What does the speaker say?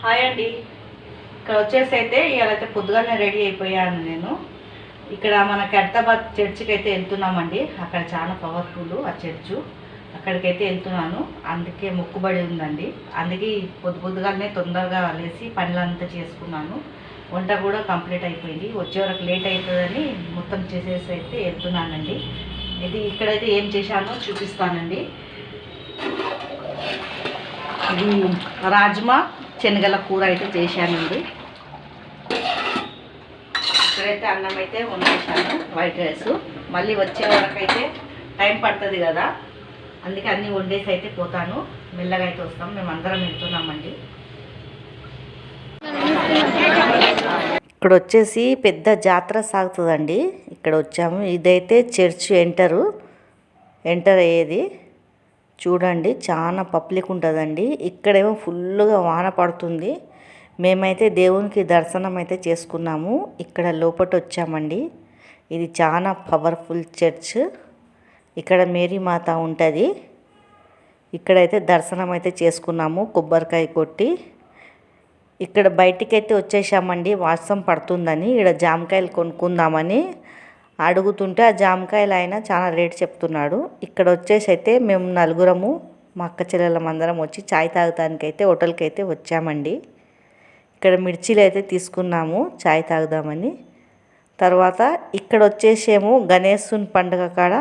Hi అండి. ఇక్కడ వచ్చేసి అయితే ఇవాళైతే పొద్దుగానే రెడీ అయిపోయాను నేను. ఇక్కడ మన ఖైరతాబాద్ చర్చికి అయితే వెళ్తున్నామండి. అక్కడ చాలా పవర్ఫుల్ ఆ చర్చు. అక్కడికైతే వెళ్తున్నాను. అందుకే మొక్కుబడి ఉందండి. అందుకే పొద్దుగానే తొందరగా లేచి పనులంతా చేసుకున్నాను. వంట కూడా కంప్లీట్ అయిపోయింది. వచ్చే వరకు లేట్ అవుతుందని మొత్తం చేసేసి అయితే వెళ్తున్నానండి. ఇది ఇక్కడైతే ఏం చేశానో చూపిస్తానండి. ఇది రాజ్మా శనగల కూర అయితే చేశానండి. ఇక్కడైతే అన్నం అయితే వండేసాను, వైట్ రైస్. మళ్ళీ వచ్చే వరకు అయితే టైం పడుతుంది కదా, అందుకే అన్నీ వండేసి అయితే పోతాను. మెల్లగా అయితే వస్తాం. మేము అందరం వెళ్తున్నామండి. ఇక్కడ వచ్చేసి పెద్ద జాతర సాగుతుందండి. ఇక్కడ వచ్చాము. ఇదైతే చర్చ్ ఎంటర్ అయ్యేది. చూడండి, చాలా పబ్లిక్ ఉంటుందండి. ఇక్కడేమో ఫుల్గా వాన పడుతుంది. మేమైతే దేవునికి దర్శనం అయితే చేసుకున్నాము. ఇక్కడ లోపట వచ్చామండి. ఇది చాలా పవర్ఫుల్ చర్చ్. ఇక్కడ మేరీ మాత ఉంటుంది. ఇక్కడైతే దర్శనం అయితే చేసుకున్నాము కొబ్బరికాయ కొట్టి. ఇక్కడ బయటికైతే వచ్చేసామండి. వర్షం పడుతుందని ఇక్కడ జామకాయలు కొనుక్కుందామని అడుగుతుంటే ఆ జామకాయలు ఆయన చాలా రేట్ చెప్తున్నాడు. ఇక్కడ వచ్చేసి అయితే మేము నలుగురము, మా అక్క చెల్లెళ్ళం అందరం వచ్చి చాయ్ తాగడానికైతే హోటల్కి అయితే వచ్చామండి. ఇక్కడ మిర్చీలు అయితే తీసుకున్నాము చాయ్ తాగుదామని. తర్వాత ఇక్కడ వచ్చేసేమో గణేశుని పండుగ కాడ